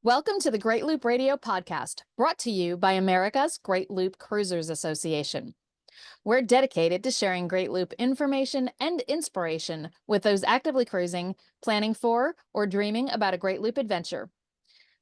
Welcome to the Great Loop Radio podcast, brought to you by America's Great Loop Cruisers Association. We're dedicated to sharing Great Loop information and inspiration with those actively cruising, planning for, or dreaming about a Great Loop adventure.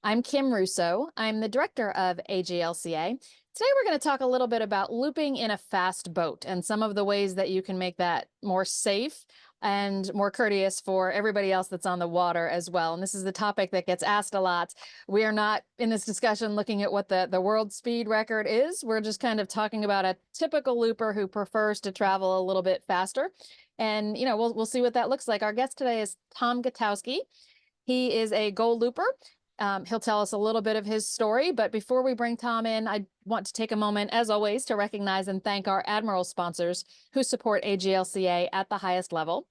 I'm Kim Russo. I'm the director of AGLCA. Today we're going to talk a little bit about looping in a fast boat and some of the ways that you can make that more safe and more courteous for everybody else that's on the water as well. And this is the topic that gets asked a lot. We are not in this discussion looking at what the world speed record is. We're just kind of talking about a typical looper who prefers to travel a little bit faster. And, we'll see what that looks like. Our guest today is Tom Gutowski. He is a gold looper. He'll tell us a little bit of his story, but before we bring Tom in, I want to take a moment, as always, to recognize and thank our Admiral sponsors who support AGLCA at the highest level.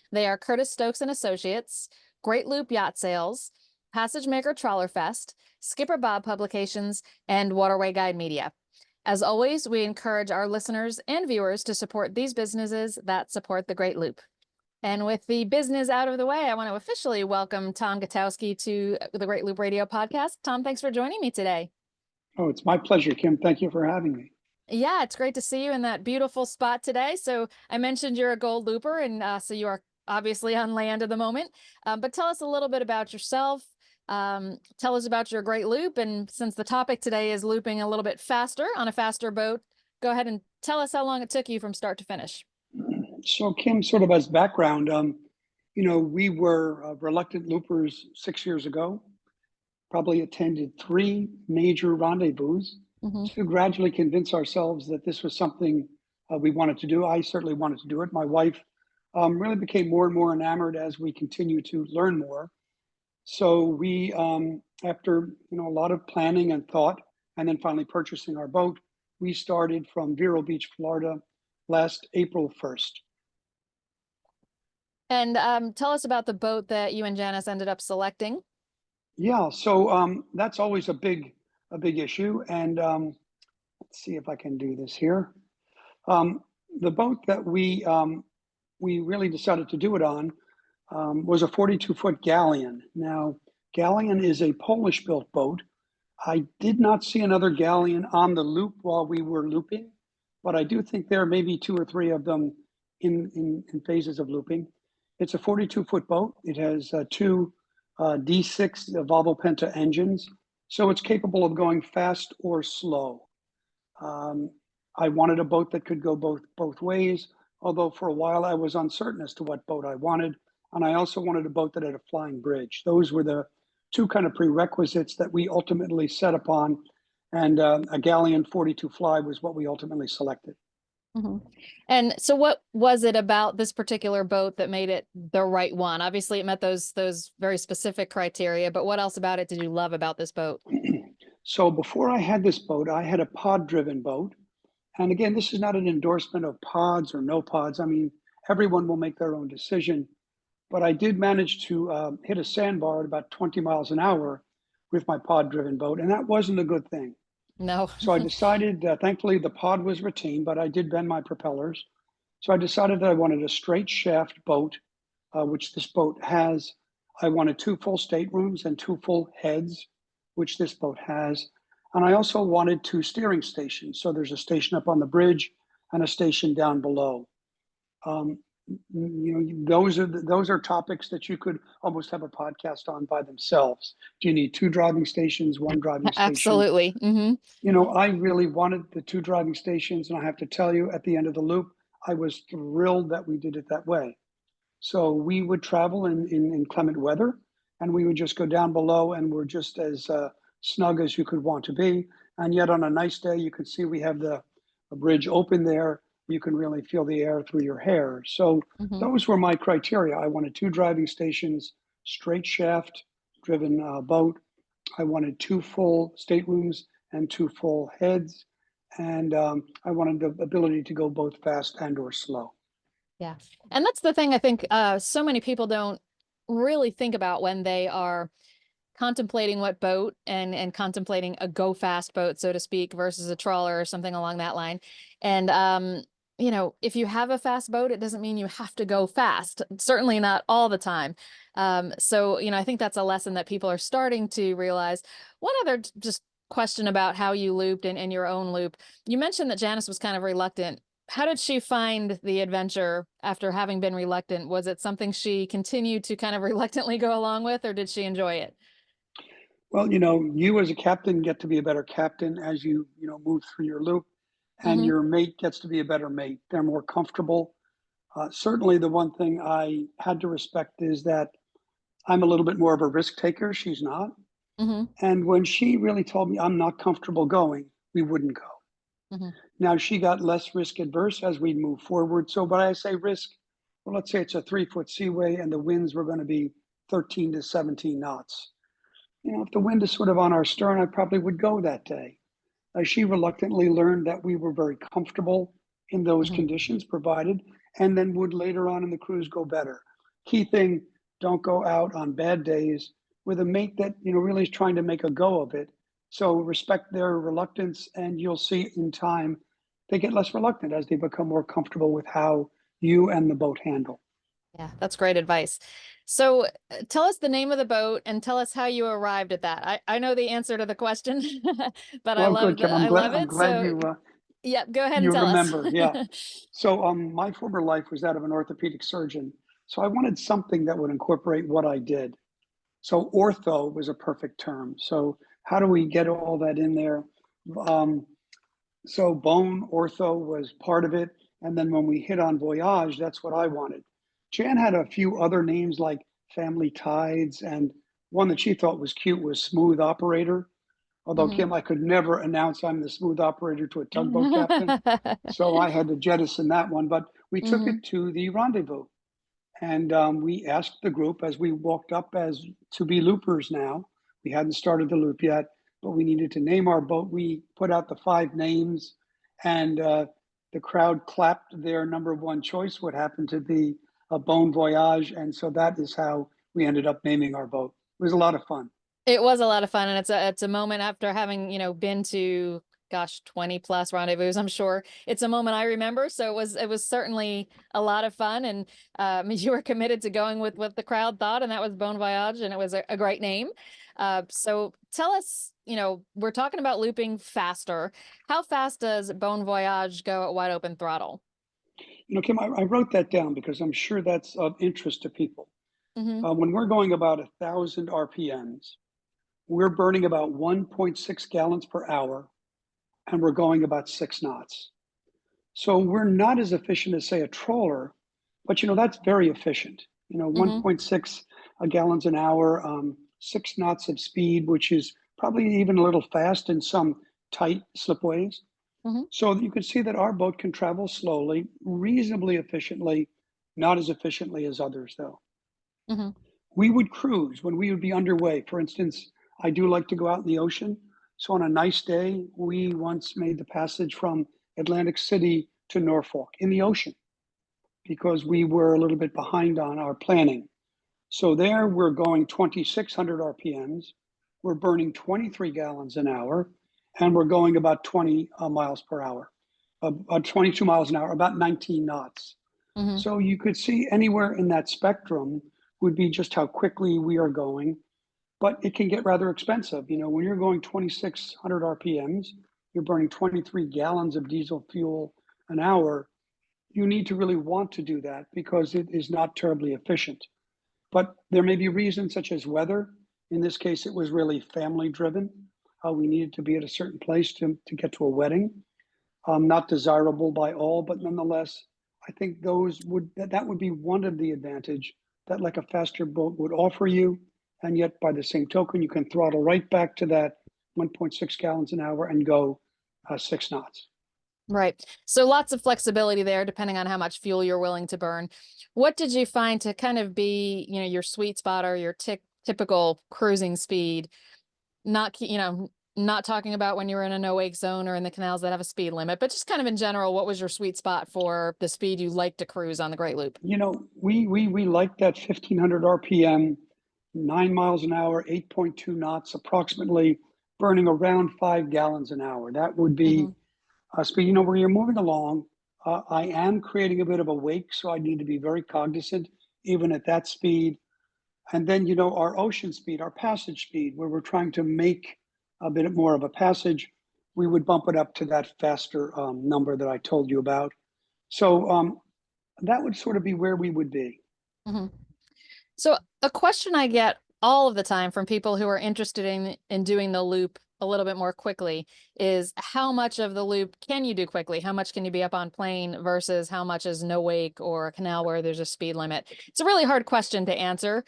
They are Curtis Stokes and Associates, Great Loop Yacht Sales, Passage Maker Trawler Fest, Skipper Bob Publications, and Waterway Guide Media. As always, we encourage our listeners and viewers to support these businesses that support the Great Loop. And with the business out of the way, I want to officially welcome Tom Gutowski to the Great Loop Radio podcast. Tom, thanks for joining me today. Oh, it's my pleasure, Kim. Thank you for having me. Yeah, it's great to see you in that beautiful spot today. So I mentioned you're a gold looper, and so you are obviously on land at the moment. But tell us a little bit about yourself. Tell us about your Great Loop. And since the topic today is looping a little bit faster on a faster boat, go ahead and tell us how long it took you from start to finish. So, Kim, sort of as background, we were reluctant loopers 6 years ago, probably attended 3 major rendezvous to gradually convince ourselves that this was something we wanted to do. I certainly wanted to do it. My wife really became more and more enamored as we continue to learn more. So we, after a lot of planning and thought, and then finally purchasing our boat, we started from Vero Beach, Florida, last April 1st. And tell us about the boat that you and Janice ended up selecting. Yeah, so that's always a big issue. And let's see if I can do this here. The boat that we really decided to do it on was a 42-foot galleon. Now, galleon is a Polish-built boat. I did not see another galleon on the loop while we were looping, but I do think there may be 2 or 3 of them in phases of looping. It's a 42-foot boat. It has 2 D6 Volvo Penta engines, so it's capable of going fast or slow. I wanted a boat that could go both ways, although for a while I was uncertain as to what boat I wanted, and I also wanted a boat that had a flying bridge. Those were the 2 kind of prerequisites that we ultimately set upon, and a Galleon 42 Fly was what we ultimately selected. And so what was it about this particular boat that made it the right one? Obviously, it met those very specific criteria, but what else about it did you love about this boat? So before I had this boat, I had a pod-driven boat. And again, this is not an endorsement of pods or no pods. I mean, everyone will make their own decision. But I did manage to hit a sandbar at about 20 miles an hour with my pod-driven boat, and that wasn't a good thing. No. So I decided, thankfully the pod was retained, but I did bend my propellers. So I decided that I wanted a straight shaft boat, which this boat has. I wanted 2 full staterooms and 2 full heads, which this boat has. And I also wanted 2 steering stations. So there's a station up on the bridge and a station down below. Those are topics that you could almost have a podcast on by themselves. Do you need 2 driving stations, 1 driving station? Absolutely. I really wanted the 2 driving stations, and I have to tell you, at the end of the loop, I was thrilled that we did it that way. So we would travel in inclement weather, and we would just go down below, and we're just as snug as you could want to be. And yet on a nice day, you can see we have the bridge open there. You can really feel the air through your hair. So those were my criteria. I wanted 2 driving stations, straight shaft driven boat. I wanted 2 full staterooms and 2 full heads. And I wanted the ability to go both fast and or slow. Yeah. And that's the thing I think so many people don't really think about when they are contemplating what boat and contemplating a go fast boat, so to speak, versus a trawler or something along that line. And if you have a fast boat, it doesn't mean you have to go fast. Certainly not all the time. So, I think that's a lesson that people are starting to realize. One other just question about how you looped and your own loop. You mentioned that Janice was kind of reluctant. How did she find the adventure after having been reluctant? Was it something she continued to kind of reluctantly go along with, or did she enjoy it? Well, you as a captain get to be a better captain as move through your loop, and Mm-hmm. your mate gets to be a better mate. They're more comfortable. Certainly, the one thing I had to respect is that I'm a little bit more of a risk taker. She's not. Mm-hmm. And when she really told me I'm not comfortable going, we wouldn't go. Mm-hmm. Now she got less risk adverse as we move forward. So, but I say risk, well, let's say it's a 3-foot seaway and the winds were going to be 13 to 17 knots. If the wind is sort of on our stern, I probably would go that day. She reluctantly learned that we were very comfortable in those Mm-hmm. conditions provided, and then would later on in the cruise go better. Key thing, don't go out on bad days with a mate that really is trying to make a go of it. So respect their reluctance, and you'll see in time they get less reluctant as they become more comfortable with how you and the boat handle. Yeah, that's great advice. So tell us the name of the boat and tell us how you arrived at that. I know the answer to the question, but Well, good, Kim. I love I'm it. glad So you yeah, go ahead and you tell us. remember. Yeah. So my former life was that of an orthopedic surgeon. So I wanted something that would incorporate what I did. So ortho was a perfect term. So how do we get all that in there? Um, so bone ortho was part of it. And then when we hit on voyage, that's what I wanted. Jan had a few other names like family tides, and one that she thought was cute was smooth operator. Although Hmm. Kim, I could never announce I'm the smooth operator to a tugboat captain. So I had to jettison that one, but we took Hmm. it to the rendezvous. And we asked the group as we walked up as to be loopers now. We hadn't started the loop yet, but we needed to name our boat. We put out the 5 names, and the crowd clapped their number one choice, what happened to be a Bon Voyage. And so that is how we ended up naming our boat. It was a lot of fun. It was a lot of fun, and it's a moment after having, been to, gosh, 20 plus rendezvous, I'm sure. It's a moment I remember, so it was certainly a lot of fun, and you were committed to going with what the crowd thought, and that was Bon Voyage, and it was a great name. So tell us, we're talking about looping faster. How fast does Bon Voyage go at wide open throttle? Kim, I wrote that down because I'm sure that's of interest to people. Mm-hmm. When we're going about 1,000 RPMs, we're burning about 1.6 gallons per hour, and we're going about 6 knots. So we're not as efficient as, say, a trawler, but that's very efficient. Mm-hmm. 1.6 gallons an hour, 6 knots of speed, which is probably even a little fast in some tight slipways. Mm-hmm. So you can see that our boat can travel slowly, reasonably efficiently, not as efficiently as others, though. Mm-hmm. We would cruise when we would be underway. For instance, I do like to go out in the ocean. So on a nice day, we once made the passage from Atlantic City to Norfolk in the ocean because we were a little bit behind on our planning. So there we're going 2,600 RPMs. We're burning 23 gallons an hour, and we're going about 20 miles per hour, 22 miles an hour, about 19 knots. Mm-hmm. So you could see anywhere in that spectrum would be just how quickly we are going, but it can get rather expensive. When you're going 2,600 RPMs, you're burning 23 gallons of diesel fuel an hour. You need to really want to do that because it is not terribly efficient. But there may be reasons such as weather. In this case, it was really family driven. We needed to be at a certain place to get to a wedding. Not desirable by all, but nonetheless, I think that would be one of the advantage that like a faster boat would offer you. And yet by the same token, you can throttle right back to that 1.6 gallons an hour and go 6 knots. Right. So lots of flexibility there, depending on how much fuel you're willing to burn. What did you find to kind of be, your sweet spot or your typical cruising speed? Not talking about when you were in a no-wake zone or in the canals that have a speed limit, but just kind of in general, what was your sweet spot for the speed you like to cruise on the Great Loop? We like that 1,500 RPM, 9 miles an hour, 8.2 knots, approximately burning around 5 gallons an hour. That would Hmm. be speed, where you're moving along. I am creating a bit of a wake, so I need to be very cognizant, even at that speed. And then, our ocean speed, our passage speed, where we're trying to make a bit more of a passage, we would bump it up to that faster number that I told you about. So that would sort of be where we would be. Mhm. So a question I get all of the time from people who are interested in doing the loop a little bit more quickly is how much of the loop can you do quickly? How much can you be up on plane versus how much is no wake or a canal where there's a speed limit? It's a really hard question to answer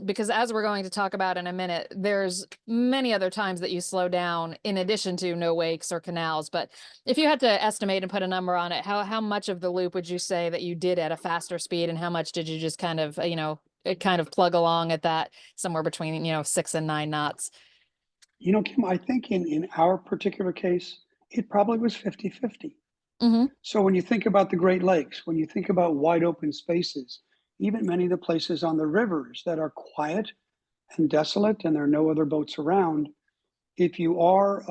because as we're going to talk about in a minute, there's many other times that you slow down in addition to no wakes or canals. But if you had to estimate and put a number on it, how much of the loop would you say that you did at a faster speed and how much did you just kind of, it kind of plug along at that somewhere between, 6 and 9 knots? Kim, I think in our particular case, it probably was 50-50. Mm-hmm. So when you think about the Great Lakes, when you think about wide open spaces, even many of the places on the rivers that are quiet and desolate and there are no other boats around, if you are,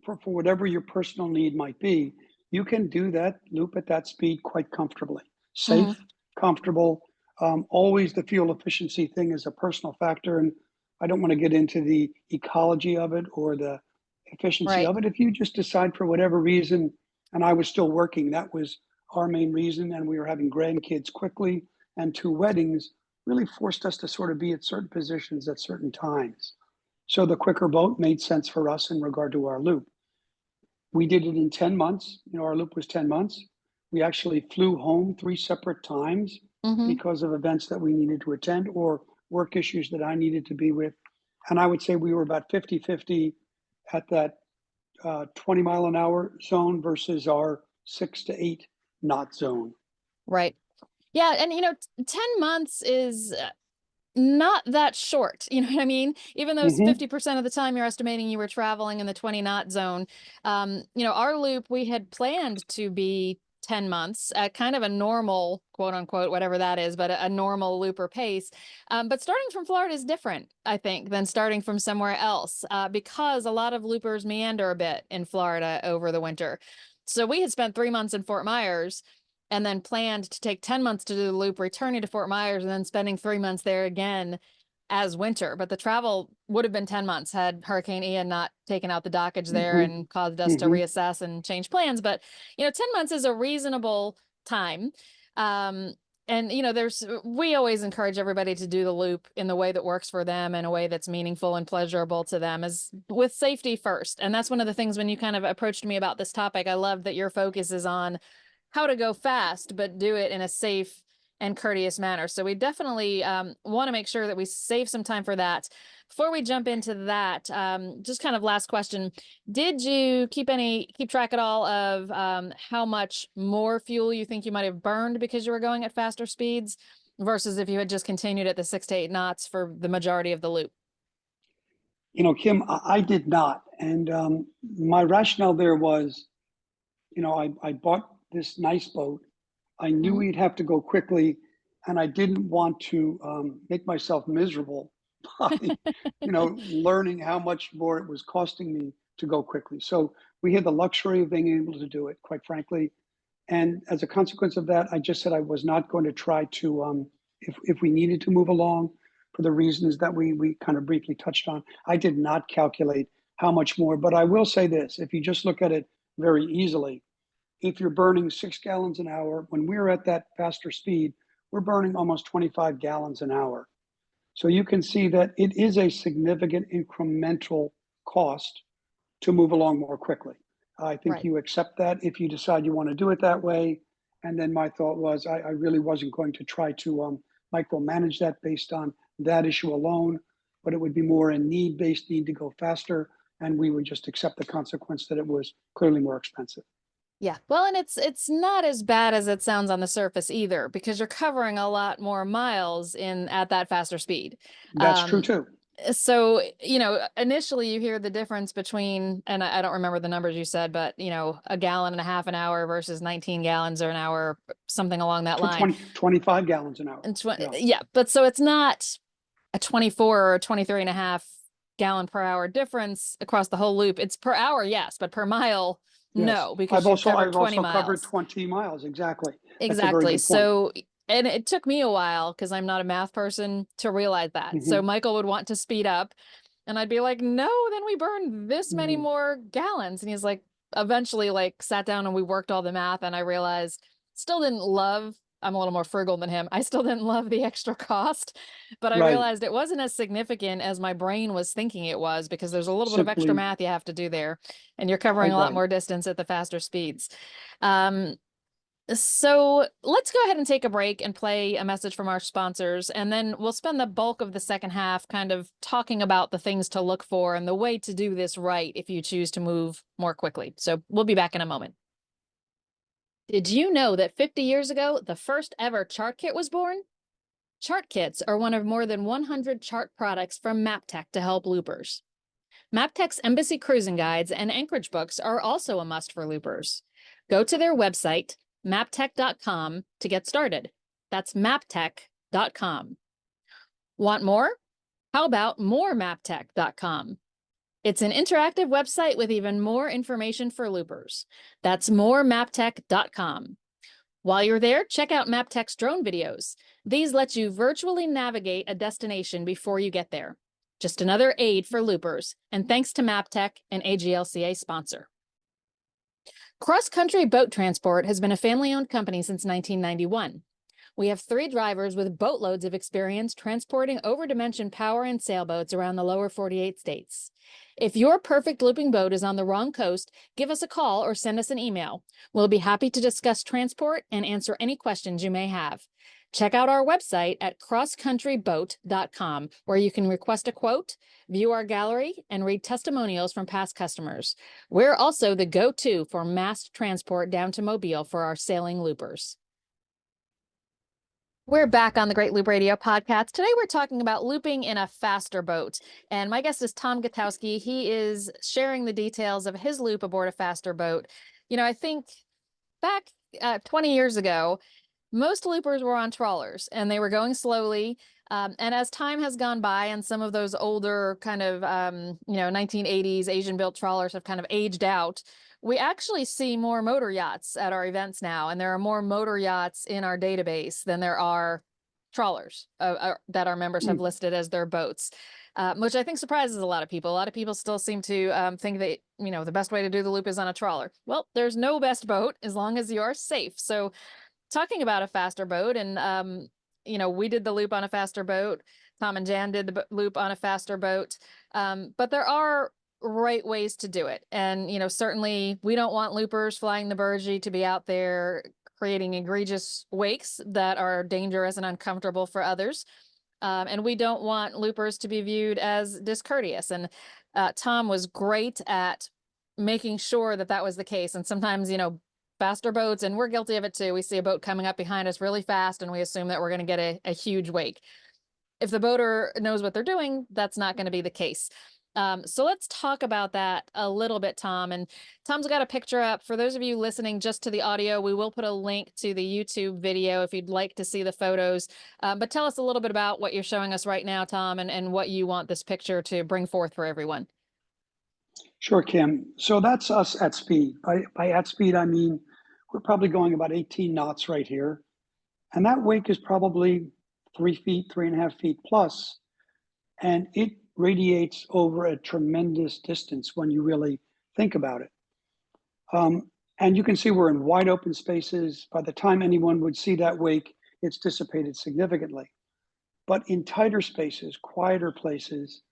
for whatever your personal need might be, you can do that loop at that speed quite comfortably. Mm-hmm. Safe, comfortable. Always the fuel efficiency thing is a personal factor. And I don't want to get into the ecology of it or the efficiency Right. of it. If you just decide for whatever reason, and I was still working, that was our main reason, and we were having grandkids quickly, and 2 weddings really forced us to sort of be at certain positions at certain times. So the quicker boat made sense for us in regard to our loop. We did it in 10 months. Our loop was 10 months. We actually flew home 3 separate times Mm-hmm. because of events that we needed to attend or work issues that I needed to be with. And I would say we were about 50-50 at that 20 mile an hour zone versus our 6 to 8 knot zone. Right. Yeah. And, 10 months is not that short. You know what I mean? Even though Hmm. 50% of the time you're estimating you were traveling in the 20 knot zone. Our loop, we had planned to be 10 months at kind of a normal, quote unquote, whatever that is, but a normal looper pace. But starting from Florida is different, I think, than starting from somewhere else because a lot of loopers meander a bit in Florida over the winter. So we had spent 3 months in Fort Myers and then planned to take 10 months to do the loop, returning to Fort Myers and then spending 3 months there again as winter. But the travel would have been 10 months had Hurricane Ian not taken out the dockage there Hmm. and caused us to Hmm. reassess and change plans. But, 10 months is a reasonable time. Um, and we always encourage everybody to do the loop in the way that works for them in a way that's meaningful and pleasurable to them, as with safety first. And that's one of the things when you kind of approached me about this topic, I love that your focus is on how to go fast, but do it in a safe and courteous manner. So we definitely want to make sure that we save some time for that. Before we jump into that, just kind of last question. Did you keep track at all of how much more fuel you think you might have burned because you were going at faster speeds versus if you had just continued at the 6 to 8 knots for the majority of the loop? Kim, I did not. And my rationale there was, I bought this nice boat. I knew Mm-hmm. we'd have to go quickly, and I didn't want to make myself miserable by, learning how much more it was costing me to go quickly. So we had the luxury of being able to do it, quite frankly. And as a consequence of that, I just said I was not going to try to, if we needed to move along for the reasons that we kind of briefly touched on, I did not calculate how much more. But I will say this, if you just look at it very easily, if you're burning 6 gallons an hour, when we're at that faster speed, we're burning almost 25 gallons an hour. So you can see that it is a significant incremental cost to move along more quickly. I think Right. you accept that if you decide you want to do it that way. And then my thought was I really wasn't going to try to micromanage that based on that issue alone, but it would be more a need-based need to go faster. And we would just accept the consequence that it was clearly more expensive. Yeah. Well, and it's not as bad as it sounds on the surface either, because you're covering a lot more miles in at that faster speed. That's true Um, too. so, initially you hear the difference between, and I don't remember the numbers you said, but a gallon and a half an hour versus 19 gallons or an hour, something along that line. 25 gallons an hour. And Yeah. yeah, but so it's not a 24 or 23 and a half gallon per hour difference across the whole loop. It's per hour, yes, but per mile, Yes. No, because you've covered I've 20 also covered miles. 20 miles. Exactly. That's a very Exactly. good point. So, and it took me a while because I'm not a math person to realize that. So Hmm. Michael would want to speed up and I'd be like, no, then we burn this many Mm. more gallons. And he's like, eventually like sat down and we worked all the math and I realized still didn't love, I'm a little more frugal than him. I still didn't love the extra cost, but I Right. realized it wasn't as significant as my brain was thinking it was because there's a little bit of extra Simply, math you have to do there and you're covering quite a lot right. more distance at the faster speeds. Um, so let's go ahead and take a break and play a message from our sponsors, and then we'll spend the bulk of the second half kind of talking about the things to look for and the way to do this right if you choose to move more quickly. So we'll be back in a moment. Did you know that 50 years ago, the first ever chart kit was born? Chart kits are one of more than 100 chart products from MapTech to help loopers. MapTech's Embassy Cruising Guides and Anchorage books are also a must for loopers. Go to their website, maptech.com, to get started. That's maptech.com. Want more? How about moremaptech.com? It's an interactive website with even more information for loopers. That's moremaptech.com. While you're there, check out MapTech's drone videos. These let you virtually navigate a destination before you get there. Just another aid for loopers, and thanks to MapTech, an AGLCA sponsor. Cross Country Boat Transport has been a family-owned company since 1991. We have 3 drivers with boatloads of experience transporting over-dimension power and sailboats around the lower 48 states. If your perfect looping boat is on the wrong coast, give us a call or send us an email. We'll be happy to discuss transport and answer any questions you may have. Check out our website at crosscountryboat.com, where you can request a quote, view our gallery, and read testimonials from past customers. We're also the go-to for mass transport down to Mobile for our sailing loopers. We're back on the Great Loop Radio podcast. Today we're talking about looping in a faster boat. And my guest is Tom Gutowski. He is sharing the details of his loop aboard a faster boat. You know, I think back 20 years ago, most loopers were on trawlers and they were going slowly. And as time has gone by and some of those older kind of, 1980s Asian built trawlers have kind of aged out, we actually see more motor yachts at our events now. And there are more motor yachts in our database than there are trawlers that our members have Mm. listed as their boats, which I think surprises a lot of people. A lot of people still seem to think that, the best way to do the loop is on a trawler. Well, there's no best boat as long as you are safe. So talking about a faster boat and we did the loop on a faster boat. Tom and Jan did the loop on a faster boat. But there are right ways to do it. And, certainly we don't want loopers flying the Burgee to be out there creating egregious wakes that are dangerous and uncomfortable for others. And we don't want loopers to be viewed as discourteous. And Tom was great at making sure that that was the case. And sometimes, faster boats, and we're guilty of it too. We see a boat coming up behind us really fast and we assume that we're going to get a huge wake. If the boater knows what they're doing, that's not going to be the case. So let's talk about that a little bit, Tom. And Tom's got a picture up. For those of you listening just to the audio, we will put a link to the YouTube video if you'd like to see the photos. But tell us a little bit about what you're showing us right now, Tom, and what you want this picture to bring forth for everyone. Sure, Kim. So that's us at speed. By at speed, I mean we're probably going about 18 knots right here. And that wake is probably 3 feet, 3.5 feet plus. And it radiates over a tremendous distance when you really think about it. And you can see we're in wide open spaces. By the time anyone would see that wake, it's dissipated significantly. But in tighter spaces, quieter places,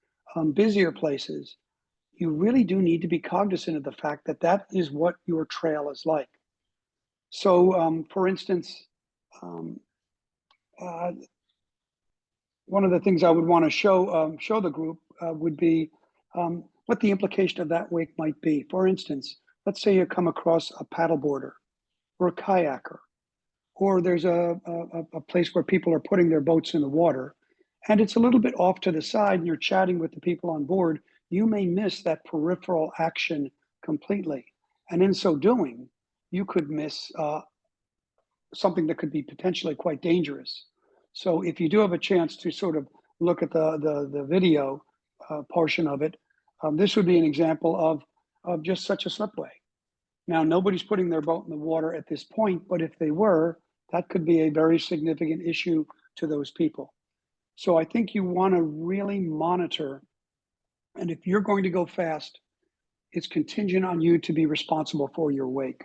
busier places, you really do need to be cognizant of the fact that that is what your trail is like. So, for instance, um, uh, one of the things I would want to show the group would be what the implication of that wake might be. For instance, let's say you come across a paddleboarder or a kayaker, or there's a place where people are putting their boats in the water, and it's a little bit off to the side, and you're chatting with the people on board. You may miss that peripheral action completely, and in so doing, you could miss something that could be potentially quite dangerous. So if you do have a chance to sort of look at the video portion of it, this would be an example of just such a slipway. Now, nobody's putting their boat in the water at this point, but if they were, that could be a very significant issue to those people. So I think you want to really monitor. And if you're going to go fast, it's contingent on you to be responsible for your wake.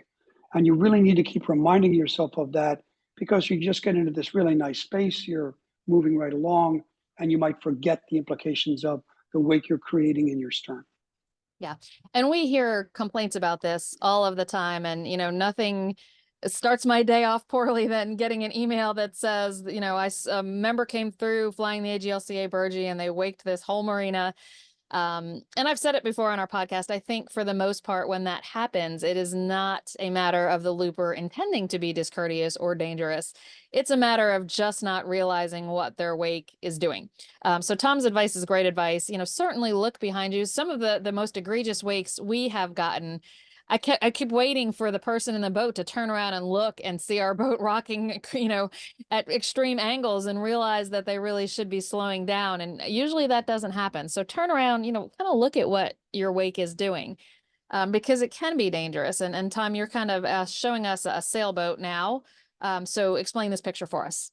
And you really need to keep reminding yourself of that because you just get into this really nice space, you're moving right along, and you might forget the implications of the wake you're creating in your stern. Yeah. And we hear complaints about this all of the time. And, nothing starts my day off poorly than getting an email that says, a member came through flying the AGLCA Burgee and they waked this whole marina. And I've said it before on our podcast. I think for the most part, when that happens, it is not a matter of the looper intending to be discourteous or dangerous. It's a matter of just not realizing what their wake is doing. So Tom's advice is great advice. Certainly look behind you. Some of the most egregious wakes we have gotten, I keep waiting for the person in the boat to turn around and look and see our boat rocking, at extreme angles and realize that they really should be slowing down. And usually that doesn't happen. So turn around, kind of look at what your wake is doing, because it can be dangerous. And Tom, you're kind of showing us a sailboat now. So explain this picture for us.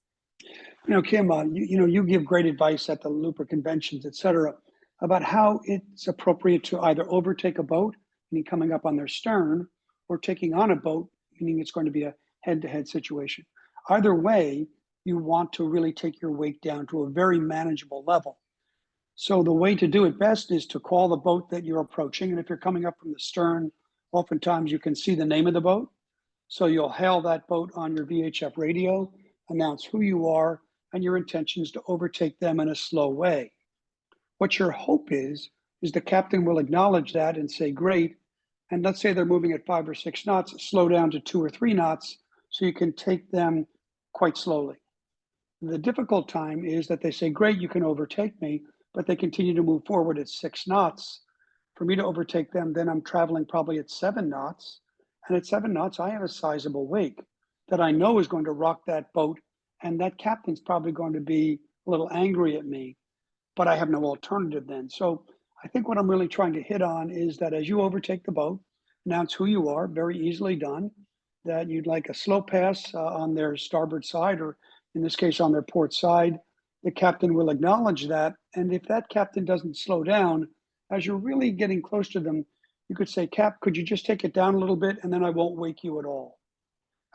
Kim, you give great advice at the Looper conventions, et cetera, about how it's appropriate to either overtake a boat, meaning coming up on their stern, or taking on a boat, meaning it's going to be a head-to-head situation. Either way, you want to really take your wake down to a very manageable level. So the way to do it best is to call the boat that you're approaching. And if you're coming up from the stern, oftentimes you can see the name of the boat. So you'll hail that boat on your VHF radio, announce who you are and your intentions to overtake them in a slow way. What your hope is the captain will acknowledge that and say, great. And let's say they're moving at 5 or 6 knots, slow down to 2 or 3 knots so you can take them quite slowly. The difficult time is that they say, great, you can overtake me, but they continue to move forward at 6 knots. For me to overtake them, then I'm traveling probably at 7 knots. And at 7 knots, I have a sizable wake that I know is going to rock that boat. And that captain's probably going to be a little angry at me, but I have no alternative then. So I think what I'm really trying to hit on is that as you overtake the boat, announce who you are, very easily done, that you'd like a slow pass on their starboard side, or in this case, on their port side. The captain will acknowledge that. And if that captain doesn't slow down, as you're really getting close to them, you could say, Cap, could you just take it down a little bit and then I won't wake you at all.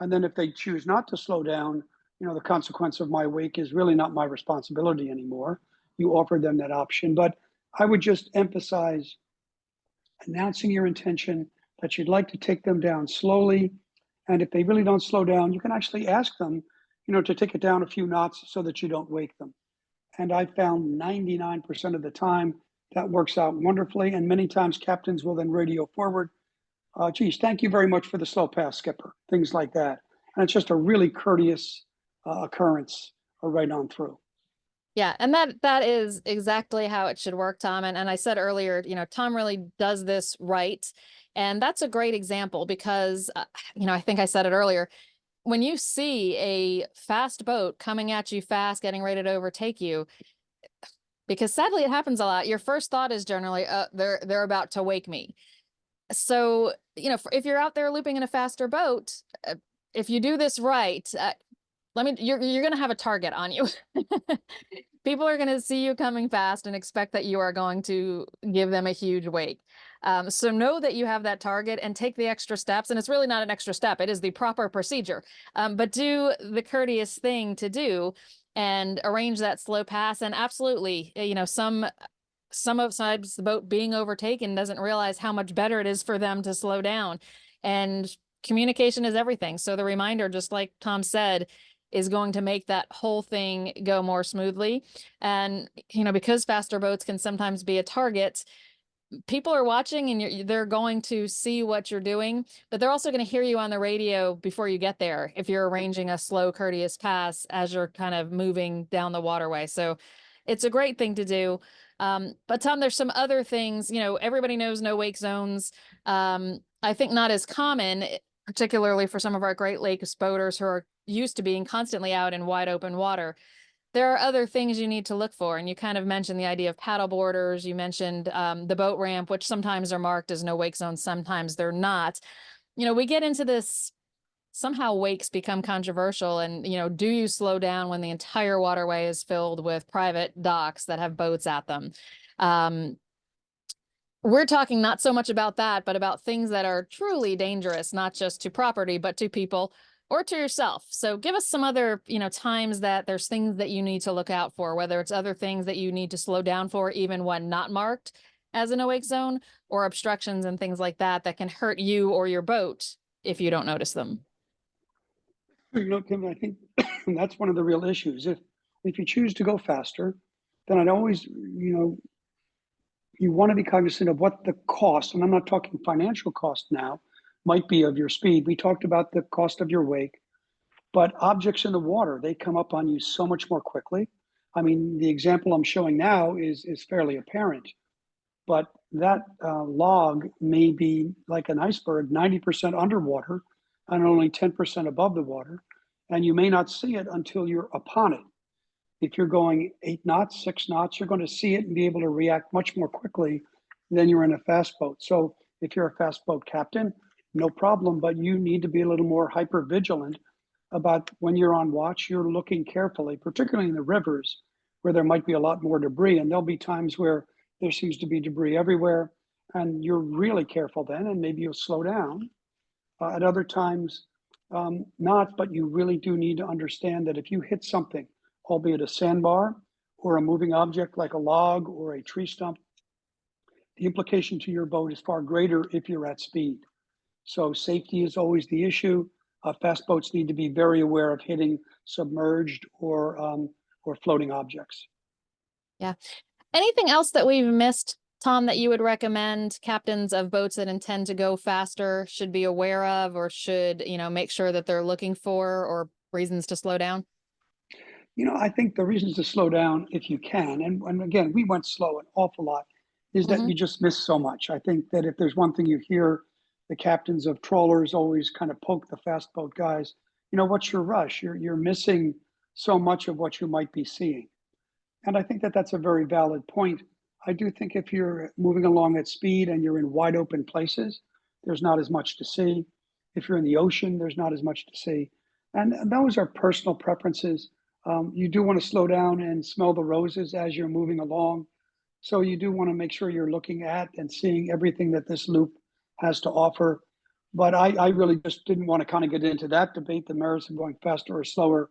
And then if they choose not to slow down, the consequence of my wake is really not my responsibility anymore. You offer them that option. But I would just emphasize announcing your intention that you'd like to take them down slowly. And if they really don't slow down, you can actually ask them, to take it down a few knots so that you don't wake them. And I found 99% of the time that works out wonderfully. And many times captains will then radio forward, geez, thank you very much for the slow pass, skipper, things like that. And it's just a really courteous occurrence right on through. Yeah, and that is exactly how it should work, Tom. And I said earlier, Tom really does this right. And that's a great example because, I think I said it earlier, when you see a fast boat coming at you fast, getting ready to overtake you, because sadly it happens a lot, your first thought is generally, they're about to wake me. So, if you're out there looping in a faster boat, if you do this right, you're going to have a target on you. People are going to see you coming fast and expect that you are going to give them a huge wake. So know that you have that target and take the extra steps. And it's really not an extra step. It is the proper procedure. But do the courteous thing to do and arrange that slow pass. And absolutely, sometimes the boat being overtaken doesn't realize how much better it is for them to slow down. And communication is everything. So the reminder, just like Tom said, is going to make that whole thing go more smoothly. And, because faster boats can sometimes be a target, people are watching and they're going to see what you're doing, but they're also going to hear you on the radio before you get there if you're arranging a slow, courteous pass as you're kind of moving down the waterway. So it's a great thing to do. But Tom, there's some other things, everybody knows no wake zones. I think not as common, particularly for some of our Great Lakes boaters who are used to being constantly out in wide open water. There are other things you need to look for. And you kind of mentioned the idea of paddle boarders. You mentioned the boat ramp, which sometimes are marked as no wake zone, sometimes they're not. we get into this, somehow wakes become controversial, and do you slow down when the entire waterway is filled with private docks that have boats at them? um, we're talking not so much about that, but about things that are truly dangerous, not just to property, but to people or to yourself. So give us some other, times that there's things that you need to look out for, whether it's other things that you need to slow down for, even when not marked as an no-wake zone, or obstructions and things like that that can hurt you or your boat if you don't notice them. Kim, I think that's one of the real issues. If you choose to go faster, then I'd always, you want to be cognizant of what the cost, and I'm not talking financial cost now, might be of your speed. We talked about the cost of your wake, but objects in the water, they come up on you so much more quickly. I mean, the example I'm showing now is fairly apparent, but that log may be like an iceberg, 90% underwater and only 10% above the water, and you may not see it until you're upon it. If you're going 8 knots, 6 knots, you're going to see it and be able to react much more quickly than you're in a fast boat. So if you're a fast boat captain, no problem, but you need to be a little more hyper vigilant about when you're on watch. You're looking carefully, particularly in the rivers where there might be a lot more debris. And there'll be times where there seems to be debris everywhere, and you're really careful then, and maybe you'll slow down. At other times, not, but you really do need to understand that if you hit something, albeit a sandbar or a moving object like a log or a tree stump, the implication to your boat is far greater if you're at speed. So safety is always the issue. Fast boats need to be very aware of hitting submerged or floating objects. Yeah. Anything else that we've missed, Tom, that you would recommend captains of boats that intend to go faster should be aware of, or should, make sure that they're looking for, or reasons to slow down? I think the reasons to slow down, if you can, and again, we went slow an awful lot, is that Mm-hmm. you just miss so much. I think that if there's one thing you hear the captains of trawlers always kind of poke the fast boat guys, what's your rush? You're missing so much of what you might be seeing. And I think that that's a very valid point. I do think if you're moving along at speed and you're in wide open places, there's not as much to see. If you're in the ocean, there's not as much to see. And those are personal preferences. You do want to slow down and smell the roses as you're moving along. So you do want to make sure you're looking at and seeing everything that this loop has to offer. But I really just didn't want to kind of get into that debate, the merits of going faster or slower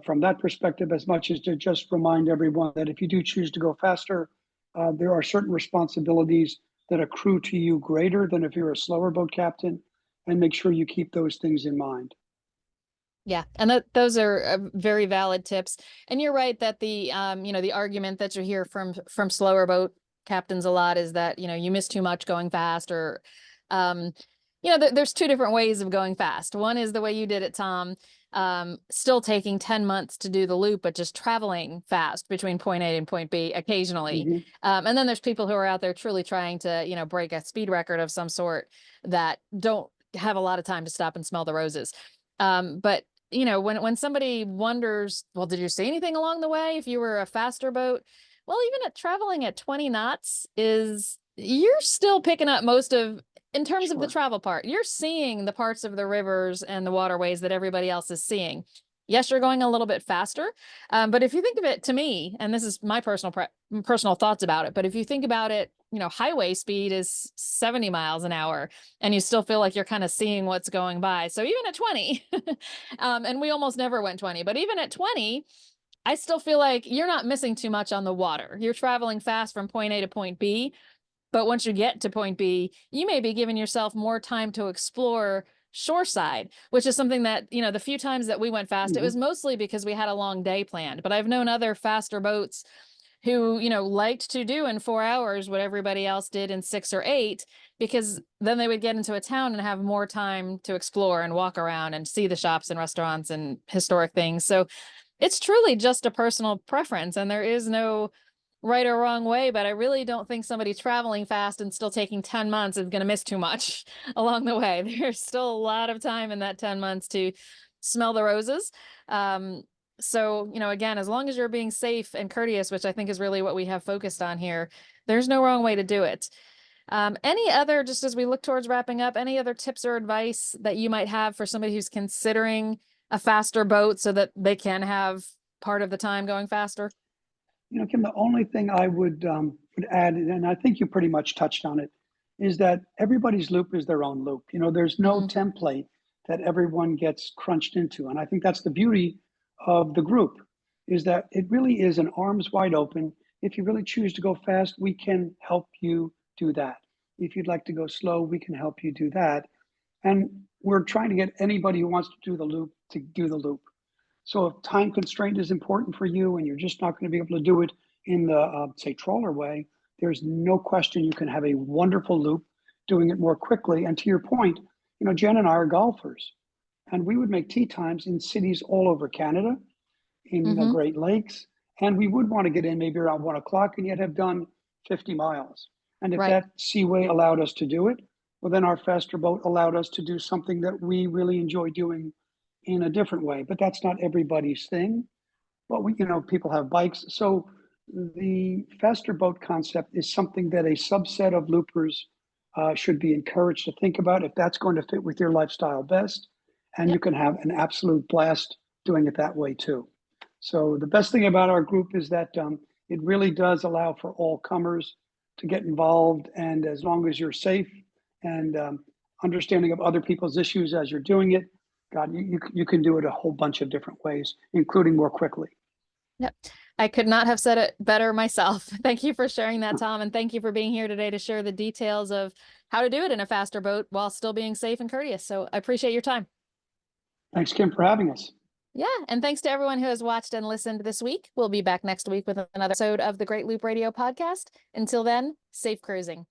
from that perspective, as much as to just remind everyone that if you do choose to go faster, there are certain responsibilities that accrue to you greater than if you're a slower boat captain, and make sure you keep those things in mind. Yeah, and those are very valid tips. And you're right that the argument that you hear from slower boat captains a lot is that, you miss too much going fast, or, there's two different ways of going fast. One is the way you did it, Tom, still taking 10 months to do the loop, but just traveling fast between point A and point B occasionally. Mhm. And then there's people who are out there truly trying to, break a speed record of some sort that don't have a lot of time to stop and smell the roses. But when somebody wonders, well, did you see anything along the way if you were a faster boat? Well, even at traveling at 20 knots you're still picking up most of, in terms of the Sure. travel part, you're seeing the parts of the rivers and the waterways that everybody else is seeing. Yes, you're going a little bit faster. But if you think of it, to me, and this is my personal thoughts about it, but if you think about it, highway speed is 70 miles an hour, and you still feel like you're kind of seeing what's going by. So even at 20, and we almost never went 20, but even at 20, I still feel like you're not missing too much on the water. You're traveling fast from point A to point B, but once you get to point B, you may be giving yourself more time to explore shoreside, which is something that, the few times that we went fast, it Hmm. was mostly because we had a long day planned. But I've known other faster boats who, liked to do in 4 hours what everybody else did in 6 or 8, because then they would get into a town and have more time to explore and walk around and see the shops and restaurants and historic things. So it's truly just a personal preference, and there is no right or wrong way, but I really don't think somebody traveling fast and still taking 10 months is going to miss too much along the way. There's still a lot of time in that 10 months to smell the roses. So, again, as long as you're being safe and courteous, which I think is really what we have focused on here, there's no wrong way to do it. Any other, just as we look towards wrapping up, any other tips or advice that you might have for somebody who's considering a faster boat so that they can have part of the time going faster? Kim, the only thing I would add, and I think you pretty much touched on it, is that everybody's loop is their own loop. There's no Mhm. template that everyone gets crunched into. And I think that's the beauty of the group, is that it really is an arms wide open. If you really choose to go fast, we can help you do that. If you'd like to go slow, we can help you do that. And we're trying to get anybody who wants to do the loop to do the loop. So if time constraint is important for you and you're just not going to be able to do it in the, say, trawler way, there's no question you can have a wonderful loop doing it more quickly. And to your point, Jen and I are golfers, and we would make tee times in cities all over Canada, in the Mhm. Great Lakes, and we would want to get in maybe around 1 o'clock and yet have done 50 miles. And if Right. that seaway allowed us to do it, well, then our faster boat allowed us to do something that we really enjoy doing in a different way. But that's not everybody's thing. But people have bikes. So the faster boat concept is something that a subset of loopers should be encouraged to think about if that's going to fit with your lifestyle best. And you Yep. can have an absolute blast doing it that way too. So the best thing about our group is that it really does allow for all comers to get involved. And as long as you're safe and understanding of other people's issues as you're doing it, God, you can do it a whole bunch of different ways, including more quickly. Yep. I could not have said it better myself. Thank you for sharing that, Tom, and thank you for being here today to share the details of how to do it in a faster boat while still being safe and courteous. So I appreciate your time. Thanks, Kim, for having us. Yeah, and thanks to everyone who has watched and listened this week. We'll be back next week with another episode of the Great Loop Radio podcast. Until then, safe cruising.